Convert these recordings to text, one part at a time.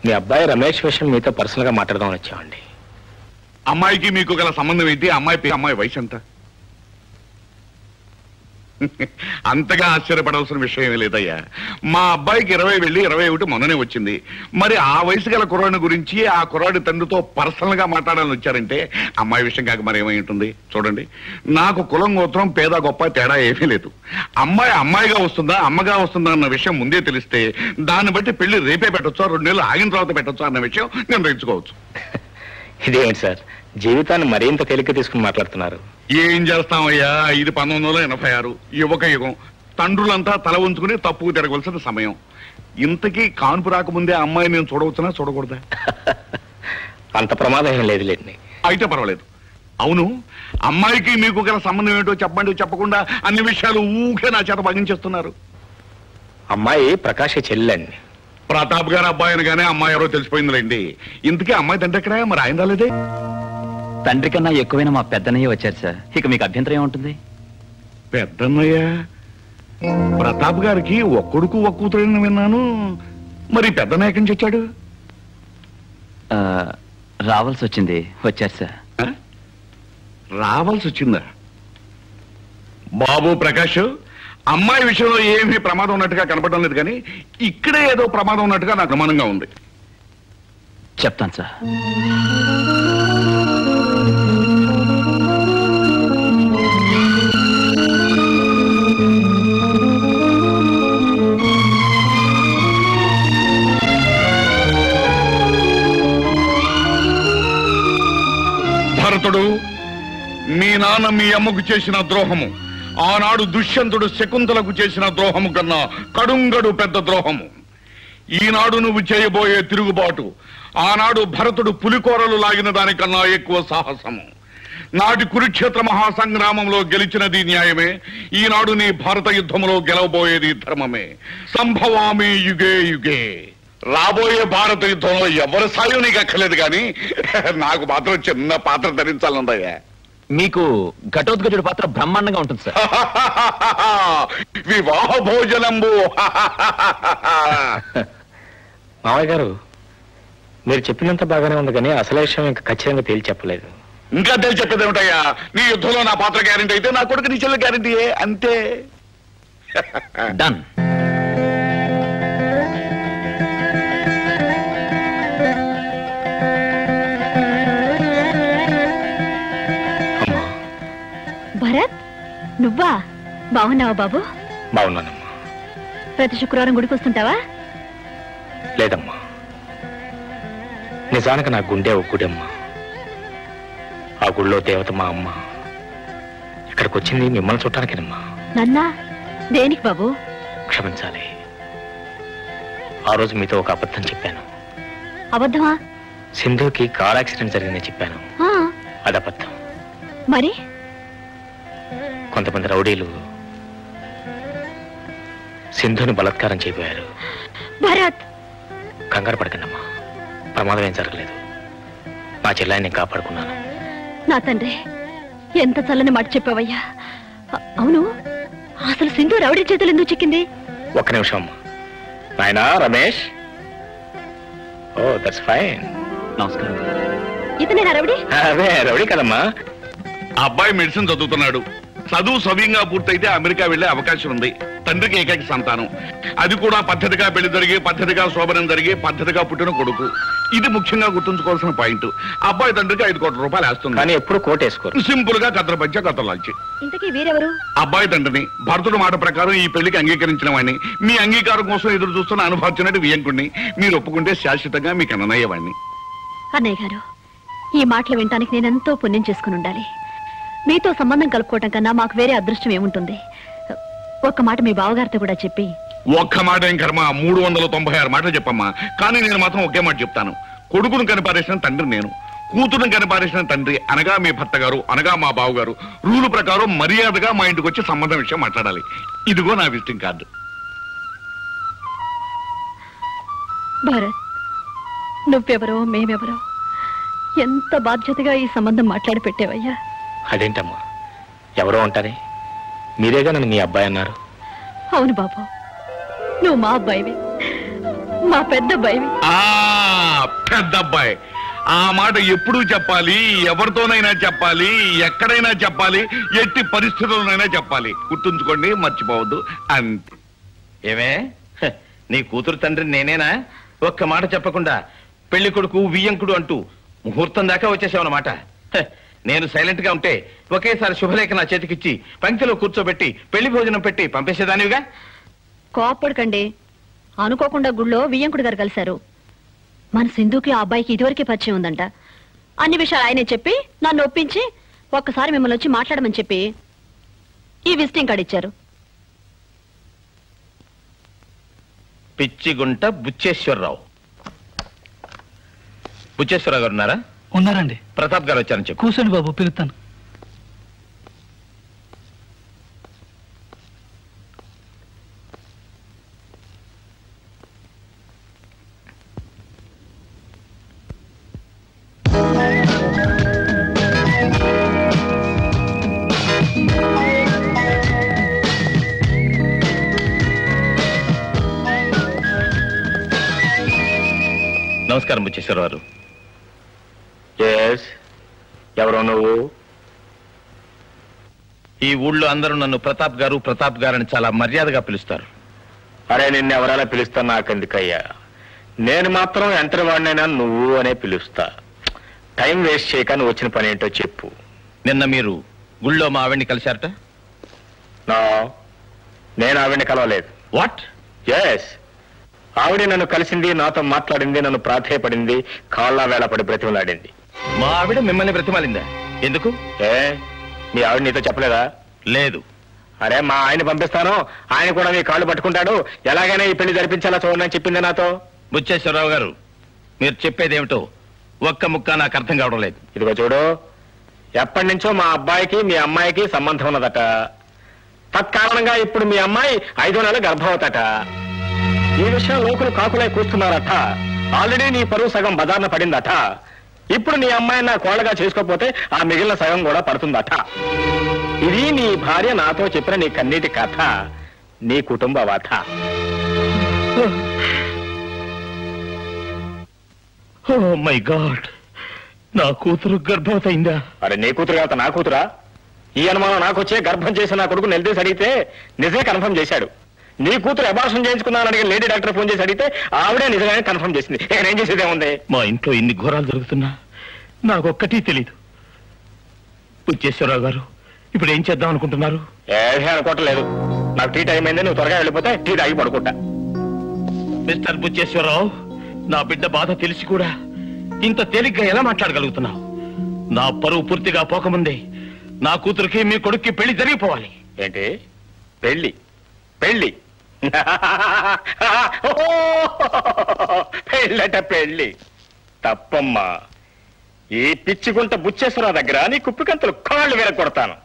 మీ అబ్బాయి రమేష్ విషయం మీతో పర్సనల్గా మాట్లాడదామని వచ్చామండి. అమ్మాయికి మీకు గల సంబంధం ఏంటి? అమ్మాయి వయసు ఎంత? అంతగా ఆశ్చర్యపడాల్సిన విషయం లేదయ్యా. మా అబ్బాయికి 20 వెళ్ళి 21 మొన్ననే వచ్చింది. మరి ఆ వయసు గల కుర్రాడి గురించి ఆ కుర్రాడి తండ్రితో పర్సనల్ గా మాట్లాడాలని వచ్చారంటే అమ్మాయి విషయం కాక మరి ఏమై ఉంటుంది? చూడండి, నాకు కులం గోత్రం పేద గొప్ప తేడా ఏమీ లేదు. అమ్మాయిగా వస్తుందా అమ్మగా వస్తుందా అన్న విషయం ముందే తెలిస్తే దాన్ని బట్టి పెళ్లి రేపే పెట్టొచ్చా 2 నెలలు ఆగిన తర్వాత పెట్టొచ్చా అన్న విషయం నిర్ణయించుకోవచ్చు. ఇదేంటి సార్, జీవితాన్ని మరింత తేలిక తీసుకుని మాట్లాడుతున్నారు? ఏం చేస్తామయ్యా, ఇది 1986 యువక యుగం. తండ్రులంతా తల ఉంచుకుని తప్పుకు తిరగవలసిన సమయం. ఇంతకీ కాన్పు రాకముందే అమ్మాయి నేను చూడవచ్చునా చూడకూడదా? అంత ప్రమాదం ఏం లేదులేండి. అయితే పర్వాలేదు. అవును, అమ్మాయికి మీకు గల సంబంధం ఏంటో చెప్పండి. చెప్పకుండా అన్ని విషయాలు ఊకే నా చేత భగించేస్తున్నారు. అమ్మాయి ప్రకాష్ చెల్లెండి. ప్రతాప్ గారి అబ్బాయి అనగానే అమ్మాయి ఎవరో తెలిసిపోయిందిలేండి. ఇంతకీ అమ్మాయి తండ్రి ఎక్కడా? మరి ఆయన రాలేదే? తండ్రి కన్నా ఎక్కువైనా మా పెద్దన్నయ్య వచ్చారు సార్. ఇక మీకు అభ్యంతరం ఏముంటుంది? పెద్దన్నయ్య? ప్రతాప్ గారికి ఒక్కడుకు ఒక్క కూతురని విన్నాను. మరి పెద్దన్నయ్య ఎక్కడి నుంచి వచ్చాడు? రావాల్సి వచ్చింది, వచ్చారు సార్. రావాల్సి వచ్చిందా? బాబు ప్రకాష్, అమ్మాయి విషయంలో ఏమీ ప్రమాదం ఉన్నట్టుగా కనపడడం లేదు, కానీ ఇక్కడే ఏదో ప్రమాదం ఉన్నట్టుగా నాకు అనుమానంగా ఉంది. చెప్తాను సార్. భరతుడు, మీ నాన్న మీ అమ్మకు చేసిన ద్రోహము ఆనాడు దుష్యంతుడు శకుంతలకు చేసిన ద్రోహము కన్నా కడుంగడు పెద్ద ద్రోహము. ఈనాడు నువ్వు చేయబోయే తిరుగుబాటు ఆనాడు భరతుడు పులికోరలు లాగిన దానికన్నా ఎక్కువ సాహసము. నాటి కురుక్షేత్ర మహాసంగ్రామంలో గెలిచినది న్యాయమే. ఈనాడు నీ భారత యుద్ధంలో గెలవబోయేది ధర్మమే. సంభవామి యుగే యుగే. రాబోయే భారత యుద్ధంలో ఎవరి సాయం నీకు అక్కర్లేదు, కానీ నాకు మాత్రం చిన్న పాత్ర ధరించాలందయ్యా. మీకు ఘటోద్గజుడి పాత్ర బ్రహ్మాండంగా ఉంటుంది సార్. వివాహ భోజనంబు. మావయ్య గారు, మీరు చెప్పినంత బాగానే ఉంది, కానీ అసలు విషయం ఇంకా ఖచ్చితంగా తేల్చి చెప్పలేదు. ఇంకా తెలిసి చెప్పేది ఏమిటయ్యా? నీ యుద్ధంలో నా పాత్ర గ్యారంటీ అయితే నా కొడుకు నీ చెల్లె గ్యారంటీయే, అంతే. డన్. భరత్, నువ్వా? బాగున్నావా బాబు? బాగున్నానమ్మా. ప్రతి శుక్రవారం గుడికి వస్తుంటావా? లేదమ్మా, నిజానికి నా గుండె ఒక గుడమ్మా. ఆ గుడిలో దేవత మా అమ్మ. ఇక్కడికి వచ్చింది మిమ్మల్ని చూడటానికేనమ్మా. నన్నా? దేనికి బాబు? క్షమించాలి, ఆ రోజు మీతో ఒక అబద్ధం చెప్పాను. అబద్ధమా? సింధుకి కార్ యాక్సిడెంట్ జరిగిందని చెప్పాను. అది అబద్ధం. మరి కొంతమంది రౌడీలు సింధుని బలాత్కారం చేయబోయారు. భరత్, కంగారు పడకండమ్మా, ప్రమాదం ఏం జరగలేదు. నా చెల్లాయిని నేను కాపాడుకున్నాను. నా తండ్రి, ఎంత చల్లని మాట చెప్పావయ్యా. అవును, అసలు సింధు రౌడీ చేతులు ఎందుకు చిక్కింది? ఒక్క నిమిషం అమ్మా. నాయనా రమేష్. ఓ, దట్స్ ఫైన్. నమస్కారం. ఇతనేనా రౌడీ? అదే రౌడీ కదమ్మా. అబ్బాయి మెడిసిన్ చదువుతున్నాడు. చదువు సవ్యంగా పూర్తయితే అమెరికా వెళ్లే అవకాశం ఉంది. తండ్రికి ఏకైక సంతానం. అది కూడా పద్ధతిగా పెళ్లి జరిగి పద్ధతిగా శోభనం జరిగి పద్ధతిగా పుట్టిన కొడుకు. ఇది ముఖ్యంగా గుర్తుంచుకోవాల్సిన పాయింట్. అబ్బాయి తండ్రికి 5 కోట్ల రూపాయలు వేస్తుంది, కానీ ఎప్పుడు కోటేసుకోరు. సింపుల్ గా కత్ర పంచ కత్రలాంచి. ఇంతకీ వీరెవరు? అబ్బాయి తండ్రిని. భరతుడు మాట ప్రకారం ఈ పెళ్లికి అంగీకరించిన వాడిని. మీ అంగీకారం కోసం ఎదురు చూస్తున్న అనుభవించినట్టు వియంకుడిని. మీరు ఒప్పుకుంటే శాశ్వతంగా మీకు అన్నయ్యవాడిని. అన్నయ్య గారు, ఈ మాటలు వినటానికి నేనెంతో పుణ్యం చేసుకుని ఉండాలి. మీతో సంబంధం కలుపుకోవటం కన్నా మాకు వేరే అదృష్టం ఏముంటుంది? ఒక్క మాట మీ బావగారితో కూడా చెప్పి. ఒక్క మాట ఏం కర్మ, 396 మాటలు చెప్పమ్మా. కానీ నేను మాత్రం ఒకే మాట చెప్తాను. కొడుకును కనిపారేసిన తండ్రి నేను, కూతురుని కనిపారేసిన తండ్రి అనగా మీ భర్త గారు అనగా మా బావగారు రూలు ప్రకారం మర్యాదగా మా ఇంటికి వచ్చి సంబంధం విషయం మాట్లాడాలి. ఇదిగో నా విజిటింగ్ కార్డు. భరత్, నువ్వెవరో మేమెవరో ఎంత బాధ్యతగా ఈ సంబంధం మాట్లాడి పెట్టేవయ్యా. అదేంటమ్మా, ఎవరో ఉంటారే, మీరేగా నన్ను మీ అబ్బాయి అన్నారు. అవును బాబు, నువ్వు మా అబ్బాయివి. మా పెద్దబ్బాయి. పెద్దబ్బాయి ఆ మాట ఎప్పుడూ చెప్పాలి, ఎవరితోనైనా చెప్పాలి, ఎక్కడైనా చెప్పాలి, ఎట్టి పరిస్థితుల్లోనైనా చెప్పాలి. గుర్తుంచుకోండి, మర్చిపోవద్దు అంతే. ఏమే నీ కూతురు తండ్రి నేనేనా? ఒక్క మాట చెప్పకుండా పెళ్లి కొడుకు వియ్యంకుడు అంటూ ముహూర్తం దాకా వచ్చేసావన్నమాట. నేను సైలెంట్ గా ఉంటే ఒకేసారి శుభలేఖ నా చేతికిచ్చి పంక్తిలో కూర్చోబెట్టి పెళ్లి భోజనం పెట్టి పంపేసేదానివిగా. కోపడకండి, అనుకోకుండా గుళ్ళో వియ్యంకుడు గారు కలిశారు. మన సింధుకి ఆ అబ్బాయికి ఇదివరకే పరిచయం ఉందంట. అన్ని విషయాలు ఆయనే చెప్పి నన్ను ఒప్పించి ఒక్కసారి మిమ్మల్ని వచ్చి మాట్లాడమని చెప్పి ఈ విజిటింగ్ కార్డు ఇచ్చారు. పిచ్చిగుంట బుచ్చేశ్వరరావు. బుచ్చేశ్వరరావు గారు ఉన్నారా? ఉన్నారండి. ప్రతాప్ గారు వచ్చారని చెప్పు. కూర్చోండి బాబు, పిలుస్తాను. నమస్కారం బుచ్చేశ్వరరావు గారు. ఎవరో నువ్వు? ఈ ఊళ్ళో అందరూ నన్ను ప్రతాప్ గారు ప్రతాప్ గారని చాలా మర్యాదగా పిలుస్తారు. అరే నిన్నెవరైనా పిలుస్తా నాకెందుకయ్యా? నేను మాత్రం ఎంతటి వాడినైనా నువ్వు అనే పిలుస్తా. టైం వేస్ట్ చేయక నువ్వు వచ్చిన పని ఏంటో చెప్పు. నిన్న మీరు గుళ్ళో మా ఆవిడ్ని కలిశారట? నేను ఆవిడ్ని కలవలేదు. వాట్? ఎస్, ఆవిడ నన్ను కలిసింది, నాతో మాట్లాడింది, నన్ను ప్రాధేయపడింది, కాళ్ళ వేళపడి బ్రతిమలాడింది. మా ఆవిడ మిమ్మల్ని బ్రతిమాలిందా? ఎందుకు? మీ ఆవిడ నీతో చెప్పలేదా? లేదు. అరే మా ఆయన పంపిస్తాను, ఆయన కూడా మీ కాళ్ళు పట్టుకుంటాడు, ఎలాగైనా ఈ పెళ్లి జరిపించాలా చూడని చెప్పింది నాతో. బుచ్చేశ్వరరావు గారు, మీరు చెప్పేదేమిటో ఒక్క ముక్క నాకు అర్థం కావడం లేదు. ఇదిగో చూడు, ఎప్పటి నుంచో మా అబ్బాయికి మీ అమ్మాయికి సంబంధం ఉన్నదట. తత్కారణంగా ఇప్పుడు మీ అమ్మాయి 5వ నెల గర్భవతట. ఈ విషయం లోకులు కాకులై కూస్తున్నారట. ఆల్రెడీ నీ పరువు సగం బజార్న పడిందట. ఇప్పుడు నీ అమ్మాయిని నా కోళ్ళగా చేసుకోకపోతే ఆ మిగిలిన సగం కూడా పడుతుందట. ఇది నీ భార్య నాతో చెప్పిన నీ కన్నీటి కథ, నీ కుటుంబ వాథ. ఓ మై గాడ్, నా కూతురు గర్భవతి అయిందా? అరే నీ కూతురు కాదు నా కూతురా? ఈ అనుమానం నాకొచ్చే గర్భం చేసి నా కొడుకు నిలదీసి అడిగితే నిజమే కన్ఫర్మ్ చేశాడు. నీ కూతురు అబార్షన్ చేయించుకున్నాను అడిగి లేడీ డాక్టర్ ఫోన్ చేసి అడిగితే ఆవిడే నిజంగానే కన్ఫర్మ్ చేసింది. ఇక్కడ ఏం చేసేదేముంది? మా ఇంట్లో ఇన్ని ఘోరాలు జరుగుతున్నా నాకొక్కటీ తెలీదు. బుచ్చేశ్వరరావు గారు, ఇప్పుడు ఏం చేద్దాం అనుకుంటున్నారు? ఏమీ అనుకోవట్లేదు. నాకు టీ టైం అయింది, నువ్వు త్వరగా వెళ్ళిపోతే టీ తాగి పడుకుంటా. మిస్టర్ బుచ్చేశ్వరరావు, నా బిడ్డ బాధ తెలిసి కూడా ఇంత తేలిగ్గా ఎలా మాట్లాడగలుగుతున్నావు? నా పరువు పూర్తిగా పోకముందే నా కూతురికి మీ కొడుక్కి పెళ్లి జరిగిపోవాలి. ఏంటి పెళ్లి? పెళ్లి పెళ్ళట పెళ్లి తప్పమ్మా. ఈ పిచ్చిగుంట బుచ్చేశ్వరరావు దగ్గర నీ కుప్పికంతలు కాళ్ళు వేరకొడతాను.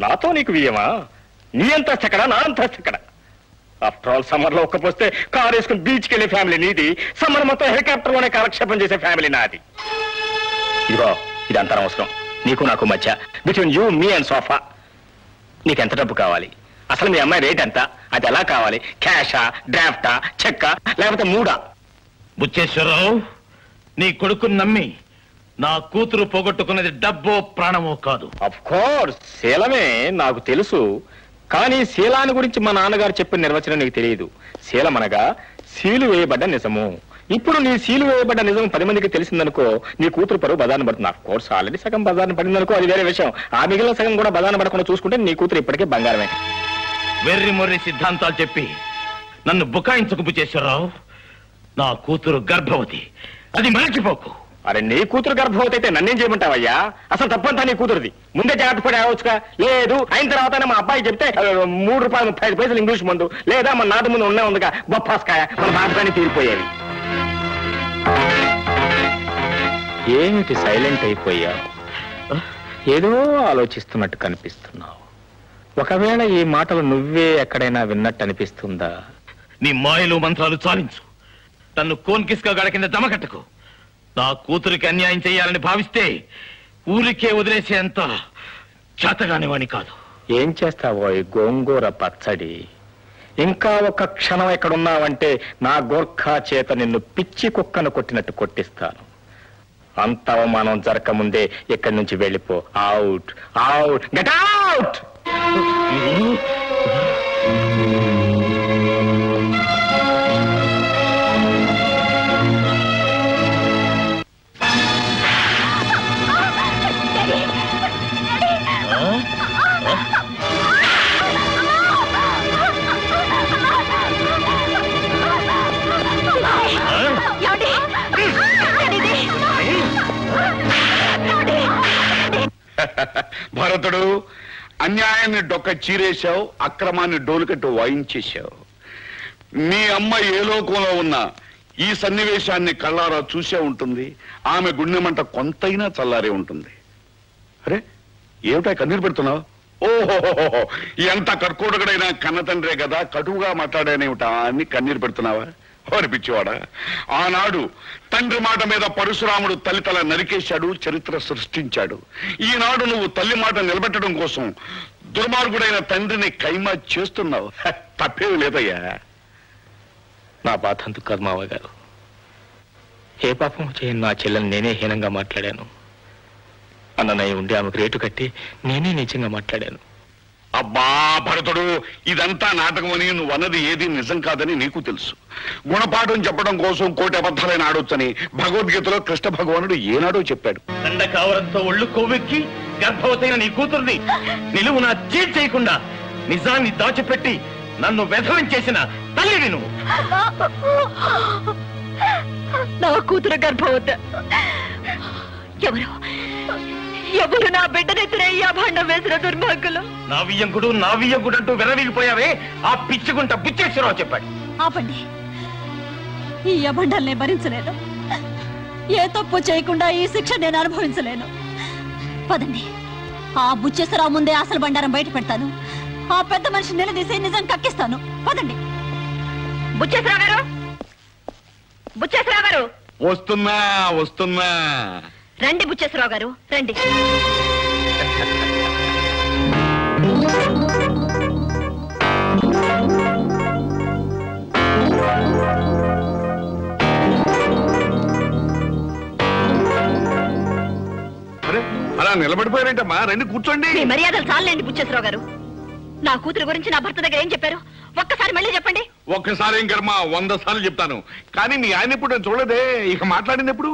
నాతో నీకు వియ్యమా? నీ అంతా చెక్కడ, నా అంతా చెక్కడ. ఆఫ్టర్ ఆల్ సమ్మర్ లో ఒక్కపోస్తే కారు వేసుకుని బీచ్కి వెళ్ళే ఫ్యామిలీ నీది, సమ్మర్ మొత్తం హెలికాప్టర్ లోనే కాలక్షేపం చేసే ఫ్యామిలీ నాది. ఇదిగో ఇదంతా అవసరం నీకు నాకు మధ్య, between you me and sofa. నీకెంత డబ్బు కావాలి? అసలు మీ అమ్మాయి రేట్ ఎంత? అది ఎలా కావాలి? క్యాషా, డ్రాఫ్టా, చెక్కా, లేకపోతే మూడా? బుచ్చేశ్వరరావు, నీ కొడుకుని నమ్మి నా కూతురు పోగొట్టుకున్నది డబ్బో ప్రాణమో కాదు. అఫ్ కోర్స్ శీలమే నాకు తెలుసు, కానీ శీలాన్ని గురించి మా నాన్నగారు చెప్పిన నిర్వచనం నీకు తెలియదు. శీలం అనగా సీలు వేయబడ్డ నిజము. ఇప్పుడు నీ సీలు వేయబడ్డ నిజం 10 మందికి తెలిసిందనుకో, నీ కూతురు పరువు బజార్న పడుతుంది. ఆఫ్ కోర్స్ ఆల్రెడీ సగం బజార్న పడిందనుకో, అది వేరే విషయం. ఆ మిగిలిన సగం కూడా బజార్న పడకుండా చూసుకుంటే నీ కూతురు ఇప్పటికే బంగారమే. వెర్రి మొర్రి సిద్ధాంతాలు చెప్పి నన్ను బుకాయించకు బుచ్చేశ్వరరావు. నా కూతురు గర్భవతి, అది మరచిపోకు. అరే నీ కూతురు గర్భవతి అయితే నన్నేం చేయమంటావయ్యా? అసలు తప్పంతా నీ కూతురుది. ముందే జాగ్రత్త పడి రావచ్చుగా. లేదు అయిన తర్వాతనే మా అబ్బాయి చెప్తే ₹3.35 ఇంగ్లీష్ మందు, లేదా మన నాటి ముందు ఉండే ఉందిగా బొప్పాస్కాయ, మన బాధగానే తీరిపోయేవి. ఏమిటి సైలెంట్ అయిపోయా? ఏదో ఆలోచిస్తున్నట్టు కనిపిస్తున్నావు. ఒకవేళ ఈ మాటలు నువ్వే ఎక్కడైనా విన్నట్టు అనిపిస్తుందా? నీ మాయలు మంత్రాలు చాలించు. తన్ను కోన్కిస్కా గడ కింద దమకట్టకు. నా కూతురికి అన్యాయం చేయాలని భావిస్తే ఊరికే వదిలేసేంత చేతగాని వాణి కాదు. ఏం చేస్తావో ఈ గోంగూర పచ్చడి? ఇంకా ఒక క్షణం ఎక్కడున్నావంటే నా గోర్ఖా చేత నిన్ను పిచ్చి కుక్కను కొట్టినట్టు కొట్టిస్తాను. అంత అవమానం జరగకముందే ఇక్కడి నుంచి వెళ్ళిపో. Out, out, get out. భరతుడు, అన్యాయాన్ని డొక్క చీరేశావు, అక్రమాన్ని డోలుకట్టు వాయించేశావు. నీ అమ్మ ఏ లోకంలో ఉన్నా ఈ సన్నివేశాన్ని కళ్ళారా చూసే ఉంటుంది. ఆమె గుండె మంట కొంతైనా చల్లారే ఉంటుంది. అరే ఏమిటా కన్నీరు పెడుతున్నావు? ఓహోహోహో, ఎంత కర్కోటకుడైనా కన్న తండ్రే కదా, కటువుగా మాట్లాడానేమిటా అని కన్నీరు పెడుతున్నావా? అనిపించేవాడా? ఆనాడు తండ్రి మాట మీద పరశురాముడు తల్లితల నరికేశాడు, చరిత్ర సృష్టించాడు. ఈనాడు నువ్వు తల్లి మాట నిలబెట్టడం కోసం దుర్మార్గుడైన తండ్రిని కైమా చేస్తున్నావు. తప్పేవి లేదయ్యా. నా బాధ అందుకు కాదు మావయ్య గారు. ఏ పాపం చేయని నా చెల్లెని నేనే హీనంగా మాట్లాడాను. అన్నయ్య ఉండి ఆమెకు రేటు కట్టి నేనే నిజంగా మాట్లాడాను. అబ్బా భరతుడు, ఇదంతా నాటకమని నువ్వు అన్నది ఏది నిజం కాదని నీకు తెలుసు. గుణపాఠం చెప్పడం కోసం కోటి అబద్ధాలైన ఆడొచ్చని భగవద్గీతలో కృష్ణ భగవానుడు ఏనాడో చెప్పాడు. దండకావరంతో ఒళ్ళు కొవ్వెక్కి గర్భవతైన నీ కూతుర్ని నిలువునా చేయకుండా నిజాన్ని దాచిపెట్టి నన్ను వ్యధనం చేసిన తల్లిని నువ్వు. నా కూతురు గర్భవత. ఎవరు నా బిడ్డనెత్తిన ఈ అభాండం వేసిన దుర్మార్గులు. నా వియ్యంకుడు అంటూ వెరవిగిపోయావే ఆ పిచ్చుకుంట బుచ్చేశ్వరరావు చెప్పాడు. ఆపండి, ఈ అభండాల్ని భరించలేను. ఏ తప్పు చేయకుండా ఈ శిక్ష నేను అనుభవించలేను. పదండి, ఆ బుచ్చేశ్వరరావు ముందే అసలు బండారం బయట పెడతాను. ఆ పెద్ద మనిషి నిలదీసి నిజం కక్కిస్తాను. పదండి. బుచ్చేశ్వరరావు గారు, బుచ్చేశ్వరరావు గారు. వస్తున్నా. రండి బుచ్చేశ్వరరావు గారు, రండి. అలా నిలబడిపోయారేంటమ్మా? రండి కూర్చోండి. మీ మర్యాదలు చాలండి బుచ్చేశ్వరరావు గారు. నా కూతురు గురించి నా భర్త దగ్గర ఏం చెప్పారు? ఒక్కసారి మళ్ళీ చెప్పండి. ఒక్కసారి ఏం కర్మ, 100 సార్లు చెప్తాను. కానీ మీ ఆయన ఇప్పుడు నేను చూడలేదే. ఇక మాట్లాడింది ఎప్పుడు?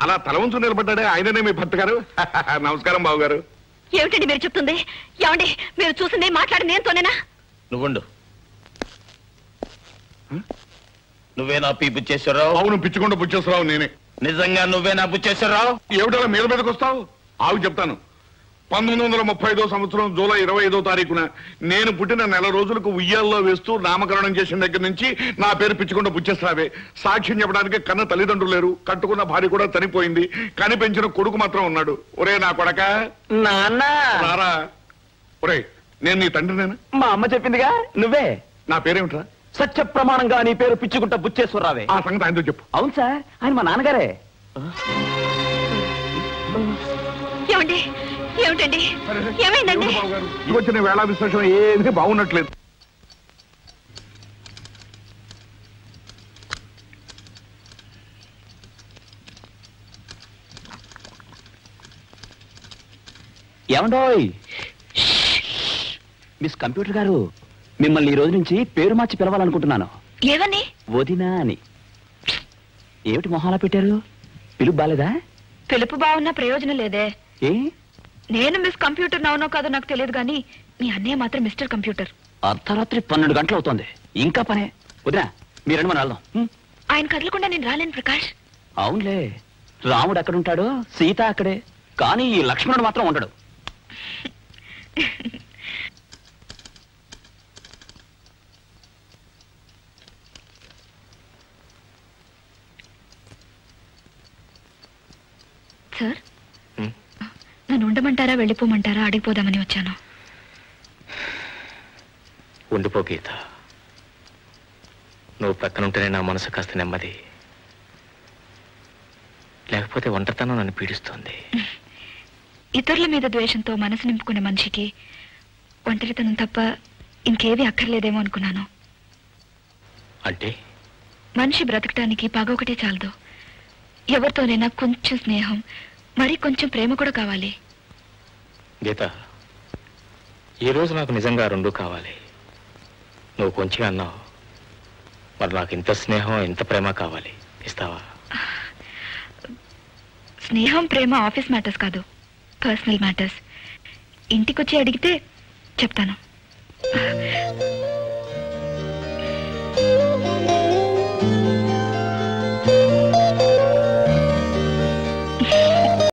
అలా తల వంచు నిలబడ్డాడే ఆయననే మీ భర్త గారు. నమస్కారం బాబు గారు. ఏమిటండి మీరు చెప్తుంది? ఏమండి మీరు చూసింది మాట్లాడింది ఏంతోనేనా? నువ్వుండు. నువ్వే నా పీ బుచ్చేశ్వరరావు? అవును, పిచ్చుకొండ బుచ్చేశ్వరరావు నేనే. నిజంగా నువ్వే నా బుచ్చేశ్వరరావు? ఏమిటలా మీదకి వస్తావు? ఆవు చెప్తాను. 1935 సంవత్సరం జూలై 25వ తారీఖున నేను పుట్టిన నెల రోజులకు ఉయ్యాల్లో వేస్తూ నామకరణం చేసిన దగ్గర నుంచి నా పేరు పిచ్చుకొండ బుచ్చేశ్వరరావే. సాక్ష్యం చెప్పడానికి కన్న తల్లిదండ్రులు లేరు, కట్టుకున్న భార్య కూడా చనిపోయింది, కని పెంచిన కొడుకు మాత్రం ఉన్నాడు. ఒరే నా కొడక, నారా. ఒరే నేను నీ తండ్రినేనా? మా అమ్మ చెప్పిందిగా నువ్వే. నా పేరేమిట్రా? సత్య ప్రమాణంగా నీ పేరు పిచ్చుకుంట బుచ్చేశ్వరరావే. ఆ సంగతి ఆయనతో చెప్పు. అవును సార్, ఆయన మా నాన్నగారే. ఏమండి ఏమిటండి ఏమైందండి? ఈ వచ్చిన వేళ విశేషం ఏది బాగున్నట్లేదు. ఏమండోయ్ మిస్ కంప్యూటర్ గారు, మిమ్మల్ని ఈ రోజు నుంచి పేరు మార్చి పిలవాలనుకుంటున్నాను. ఏవని? వదినా అని. ఏమిటి మొహాలా పెట్టారు? పిలుపు బాలేదా? పిలుపు బాగున్నా ప్రయోజనం లేదే. ఏ? నేను మిస్ కంప్యూటర్ అవునో కాదో నాకు తెలియదు కానీ మీ అన్నయ్య మాత్రం మిస్టర్ కంప్యూటర్. అర్ధరాత్రి 12 గంటలు అవుతోంది, ఇంకా పనే. వదినా మీరండి మనం వెళ్దాం. ఆయన కదలకుండా నేను రాలేను ప్రకాష్. అవునులే, రాముడు ఎక్కడుంటాడో సీత అక్కడే, కానీ ఈ లక్ష్మణుడు మాత్రం ఉండడు. సార్, నన్ను ఉండమంటారా వెళ్ళిపోమంటారా అడిగిపోదామని వచ్చాను. ఉండిపో గీత. నువ్వు పక్కనుంటేనే నా మనసు కాస్త నెమ్మది. లేకపోతే ఒంటరితనం నన్ను పీడిస్తోంది. ఇతరుల మీద ద్వేషంతో మనసు నింపుకునే మనిషికి ఒంటరితనం తప్ప ఇంకేవి అక్కర్లేదేమో అనుకున్నాను. అంటే మనిషి బ్రతకటానికి పగ ఒకటే చాలదు. ఎవరితోనైనా కొంచెం స్నేహం, మరి కొంచెం ప్రేమ కూడా కావాలి. గీత, ఈరోజు నాకు నిజంగా రెండూ కావాలి. నువ్వు కొంచెం అన్నావు, మరి నాకు ఇంత స్నేహం ఇంత ప్రేమ కావాలి. ఇస్తావా? స్నేహం ప్రేమ ఆఫీస్ మ్యాటర్స్ కాదు, పర్సనల్ మ్యాటర్స్. ఇంటికొచ్చి అడిగితే చెప్తాను.